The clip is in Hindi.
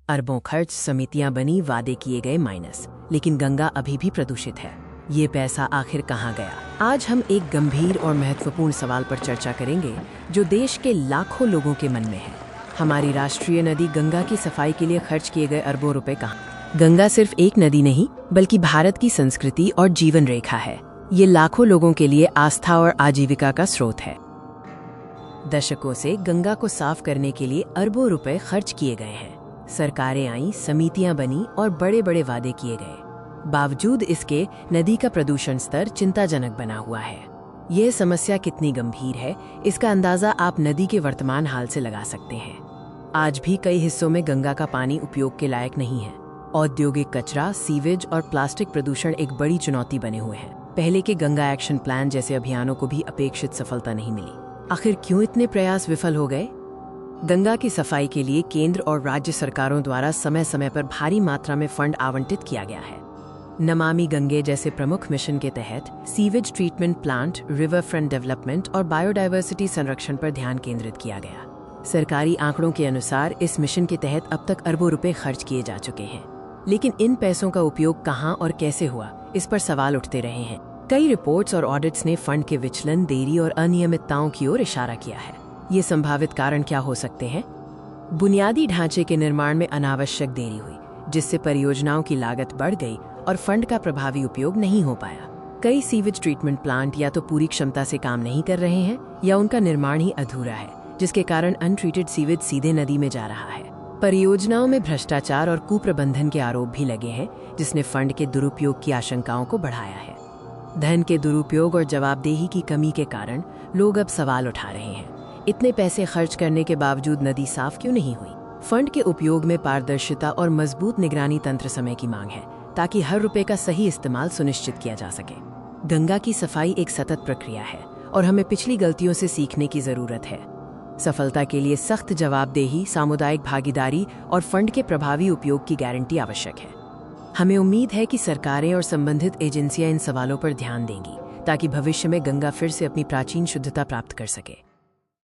अरबों खर्च, समितियां बनी, वादे किए गए माइनस, लेकिन गंगा अभी भी प्रदूषित है। ये पैसा आखिर कहाँ गया? आज हम एक गंभीर और महत्वपूर्ण सवाल पर चर्चा करेंगे जो देश के लाखों लोगों के मन में है। हमारी राष्ट्रीय नदी गंगा की सफाई के लिए खर्च किए गए अरबों रुपए कहाँ? गंगा सिर्फ एक नदी नहीं, बल्कि भारत की संस्कृति और जीवन रेखा है। ये लाखों लोगों के लिए आस्था और आजीविका का स्रोत है। दशकों से गंगा को साफ करने के लिए अरबों रुपए खर्च किए गए हैं। सरकारें आईं, समितियां बनी और बड़े बड़े वादे किए गए। बावजूद इसके नदी का प्रदूषण स्तर चिंताजनक बना हुआ है। यह समस्या कितनी गंभीर है, इसका अंदाजा आप नदी के वर्तमान हाल से लगा सकते हैं। आज भी कई हिस्सों में गंगा का पानी उपयोग के लायक नहीं है। औद्योगिक कचरा, सीवेज और प्लास्टिक प्रदूषण एक बड़ी चुनौती बने हुए हैं। पहले के गंगा एक्शन प्लान जैसे अभियानों को भी अपेक्षित सफलता नहीं मिली। आखिर क्यों इतने प्रयास विफल हो गए? गंगा की सफाई के लिए केंद्र और राज्य सरकारों द्वारा समय समय पर भारी मात्रा में फंड आवंटित किया गया है। नमामि गंगे जैसे प्रमुख मिशन के तहत sewage treatment plant, river front development और बायोडायवर्सिटी संरक्षण पर ध्यान केंद्रित किया गया। सरकारी आंकड़ों के अनुसार इस मिशन के तहत अब तक अरबों रुपए खर्च किए जा चुके हैं, लेकिन इन पैसों का उपयोग कहां और कैसे हुआ, इस पर सवाल उठते रहे हैं। कई रिपोर्ट्स और ऑडिट्स ने फंड के विचलन, देरी और अनियमितताओं की ओर इशारा किया है। ये संभावित कारण क्या हो सकते हैं? बुनियादी ढांचे के निर्माण में अनावश्यक देरी हुई, जिससे परियोजनाओं की लागत बढ़ गई और फंड का प्रभावी उपयोग नहीं हो पाया। कई सीवेज ट्रीटमेंट प्लांट या तो पूरी क्षमता से काम नहीं कर रहे हैं या उनका निर्माण ही अधूरा है, जिसके कारण अनट्रीटेड सीवेज सीधे नदी में जा रहा है। परियोजनाओं में भ्रष्टाचार और कुप्रबंधन के आरोप भी लगे हैं, जिसने फंड के दुरुपयोग की आशंकाओं को बढ़ाया है। धन के दुरुपयोग और जवाबदेही की कमी के कारण लोग अब सवाल उठा रहे हैं, इतने पैसे खर्च करने के बावजूद नदी साफ क्यों नहीं हुई? फंड के उपयोग में पारदर्शिता और मजबूत निगरानी तंत्र समय की मांग है, ताकि हर रुपए का सही इस्तेमाल सुनिश्चित किया जा सके। गंगा की सफाई एक सतत प्रक्रिया है और हमें पिछली गलतियों से सीखने की जरूरत है। सफलता के लिए सख्त जवाबदेही, सामुदायिक भागीदारी और फंड के प्रभावी उपयोग की गारंटी आवश्यक है। हमें उम्मीद है कि सरकारें और संबंधित एजेंसियां इन सवालों पर ध्यान देंगी, ताकि भविष्य में गंगा फिर से अपनी प्राचीन शुद्धता प्राप्त कर सके।